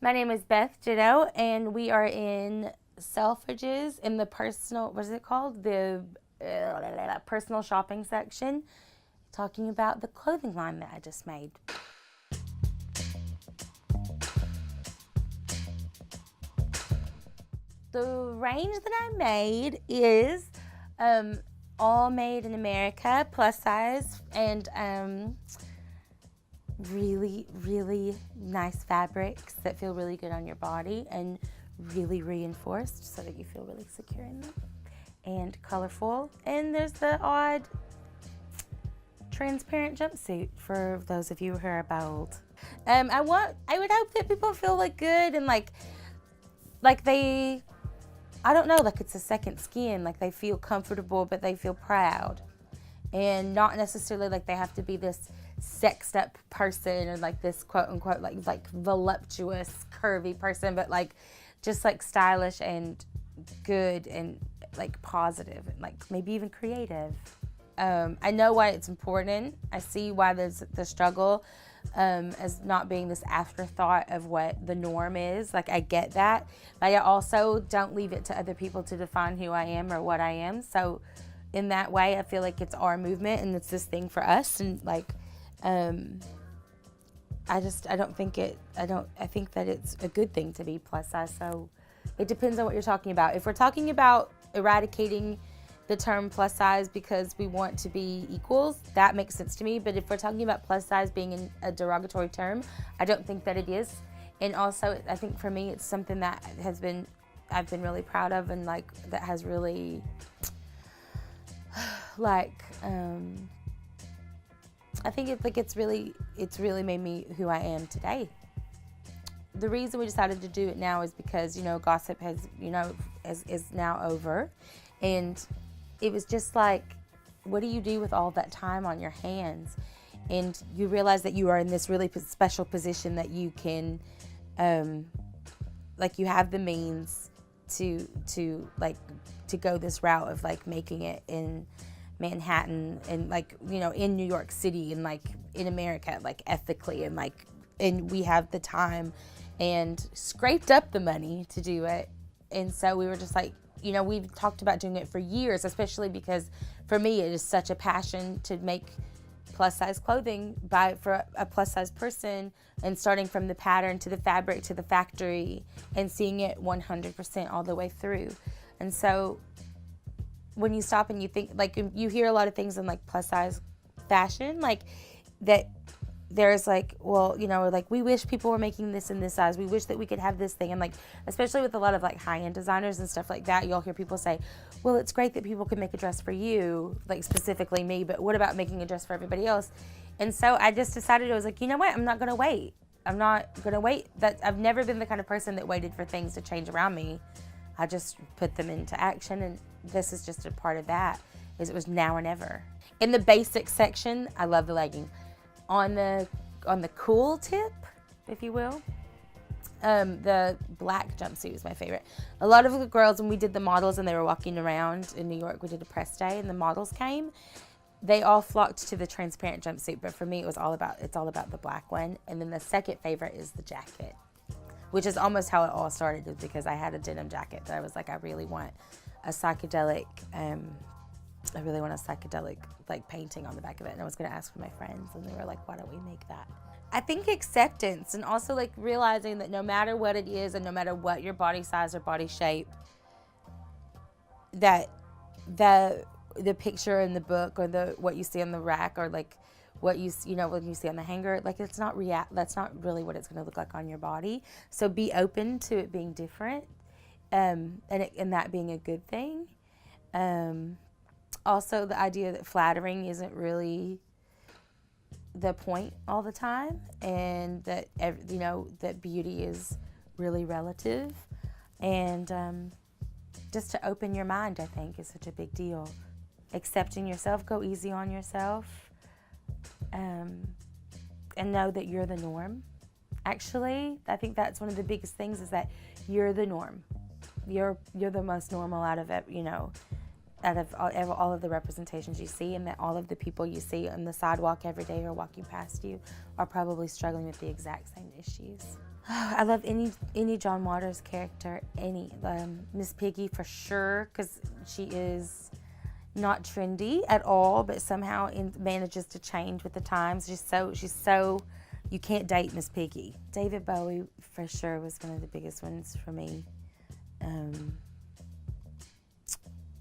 My name is Beth Ditto, and we are in Selfridges in the personal, what is it called? The personal shopping section, talking about the clothing line that I just made. The range that I made is all made in America, plus size, and really, really nice fabrics that feel really good on your body and really reinforced so that you feel really secure in them and colorful. And there's the odd transparent jumpsuit for those of you who are bold. I would hope that people feel like good and like they, I don't know, like it's a second skin, like they feel comfortable, but they feel proud. And not necessarily like they have to be this sexed up person or like this quote unquote like voluptuous curvy person, but like just like stylish and good and like positive and like maybe even creative. I know why it's important. I see why there's the struggle as not being this afterthought of what the norm is. Like I get that, but I also don't leave it to other people to define who I am or what I am. So in that way, I feel like it's our movement and it's this thing for us. And like, I think that it's a good thing to be plus size. So it depends on what you're talking about. If we're talking about eradicating the term plus size because we want to be equals, that makes sense to me. But if we're talking about plus size being a derogatory term, I don't think that it is. And also, I think for me, it's something that I've been really proud of and like that has really I think it's really made me who I am today. The reason we decided to do it now is because, gossip is now over. And it was just like, what do you do with all that time on your hands? And you realize that you are in this really special position that you can, you have the means to go this route of like making it in Manhattan and in New York City and like in America, like ethically and we have the time and scraped up the money to do it. And so we were just like, we've talked about doing it for years, especially because for me it is such a passion to make plus size clothing for a plus size person, and starting from the pattern to the fabric to the factory and seeing it 100% all the way through. And so when you stop and you think, like, you hear a lot of things in like plus size fashion, like that there's like, well, like we wish people were making this in this size. We wish that we could have this thing. And like, especially with a lot of like high-end designers and stuff like that, you'll hear people say, well, it's great that people can make a dress for you, like specifically me, but what about making a dress for everybody else? And so I just decided, I was like, you know what? I'm not going to wait. I've never been the kind of person that waited for things to change around me. I just put them into action, and this is just a part of that, is it was now or never. In the basic section, I love the legging. On the cool tip, if you will, the black jumpsuit is my favorite. A lot of the girls, when we did the models and they were walking around in New York, we did a press day and the models came, they all flocked to the transparent jumpsuit, but for me it's all about the black one. And then the second favorite is the jacket, which is almost how it all started, is because I had a denim jacket that I was like, I really want a psychedelic like painting on the back of it. And I was gonna ask for my friends, and they were like, why don't we make that? I think acceptance, and also like realizing that no matter what it is and no matter what your body size or body shape, that the picture in the book or what you see on the rack or like what you when you see on the hanger, like that's not really what it's going to look like on your body. So be open to it being different, and that being a good thing. Also, the idea that flattering isn't really the point all the time, and that that beauty is really relative, and just to open your mind, I think, is such a big deal. Accepting yourself, go easy on yourself, and know that you're the norm. Actually, I think that's one of the biggest things, is that you're the norm. You're the most normal out of it, out of all of the representations you see, and that all of the people you see on the sidewalk every day or walking past you are probably struggling with the exact same issues. I love any John Waters character, any Miss Piggy for sure, because she is not trendy at all, but somehow manages to change with the times. She's so you can't date Miss Piggy. David Bowie for sure was one of the biggest ones for me.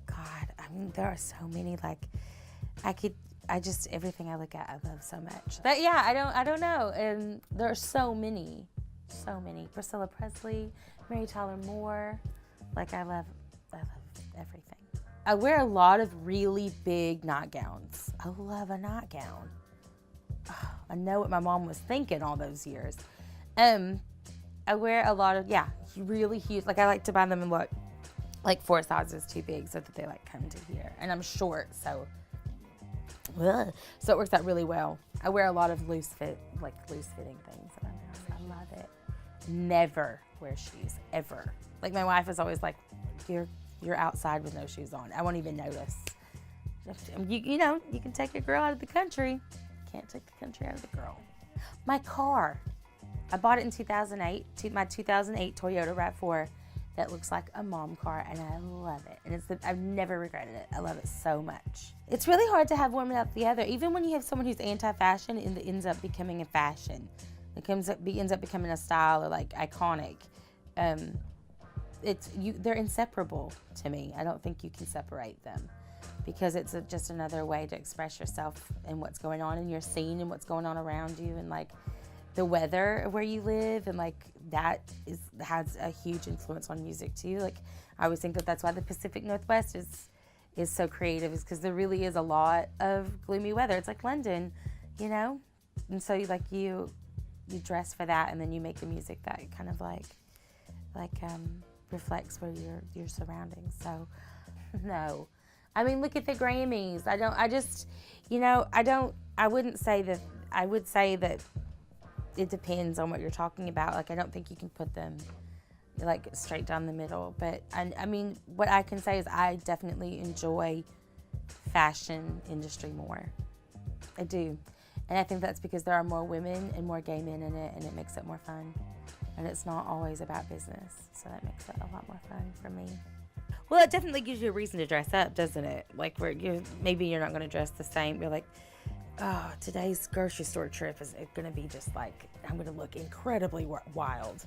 God, I mean, there are so many. Like, everything I look at, I love so much. But yeah, I don't know. And there are so many. Priscilla Presley, Mary Tyler Moore. Like, I love everything. I wear a lot of really big nightgowns. I love a nightgown. Oh, I know what my mom was thinking all those years. I wear a lot of, really huge. Like, I like to buy them in like 4 sizes too big so that they like come to here. And I'm short, so it works out really well. I wear a lot of loose fitting things around the house. I love it. Never wear shoes, ever. Like, my wife is always like, you're outside with no shoes on. I won't even notice. You can take a girl out of the country. Can't take the country out of the girl. My car. I bought it in 2008, my 2008 Toyota RAV4 that looks like a mom car, and I love it. And I've never regretted it. I love it so much. It's really hard to have one without the other. Even when you have someone who's anti-fashion, it ends up becoming a fashion. It ends up becoming a style or like iconic. They're inseparable to me. I don't think you can separate them because it's just another way to express yourself and what's going on in your scene and what's going on around you, and like the weather of where you live, and like that has a huge influence on music too. Like, I always think that's why the Pacific Northwest is so creative, is because there really is a lot of gloomy weather. It's like London, and so you dress for that, and then you make the music that kind of like reflects where your surroundings. So no, I mean, look at the Grammys. I wouldn't say that. I would say that it depends on what you're talking about. Like, I don't think you can put them like straight down the middle. But I mean, what I can say is I definitely enjoy fashion industry more. I do. And I think that's because there are more women and more gay men in it, and it makes it more fun. And it's not always about business, so that makes it a lot more fun for me. Well, it definitely gives you a reason to dress up, doesn't it? Like, maybe you're not going to dress the same. You're like, oh, today's grocery store trip is going to be just like, I'm going to look incredibly wild.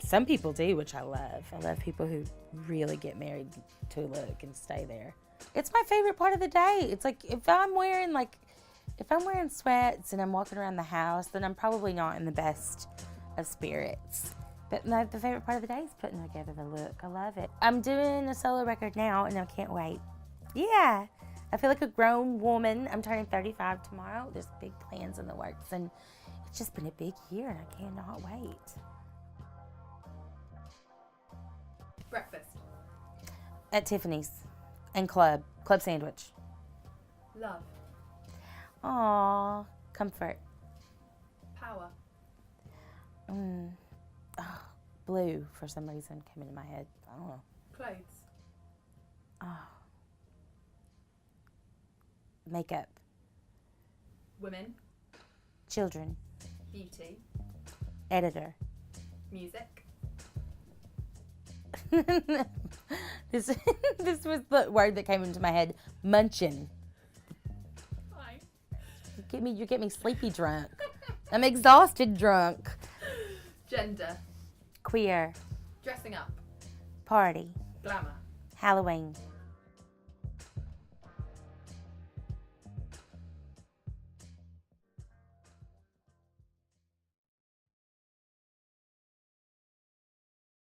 Some people do, which I love. I love people who really get married to a look and stay there. It's my favorite part of the day. It's like, if I'm wearing sweats and I'm walking around the house, then I'm probably not in the best of spirits. But the favorite part of the day is putting together the look. I love it. I'm doing a solo record now, and I can't wait. Yeah, I feel like a grown woman. I'm turning 35 tomorrow. There's big plans in the works, and it's just been a big year, and I cannot wait. Breakfast. At Tiffany's and club sandwich. Love. Aww, comfort. Power. Blue for some reason came into my head. I don't know. Clothes. Makeup. Women. Children. Beauty. Editor. Music. This was the word that came into my head. Munchin'. Hi. You get me sleepy drunk. I'm exhausted drunk. Gender. Queer. Dressing up. Party. Glamour. Halloween.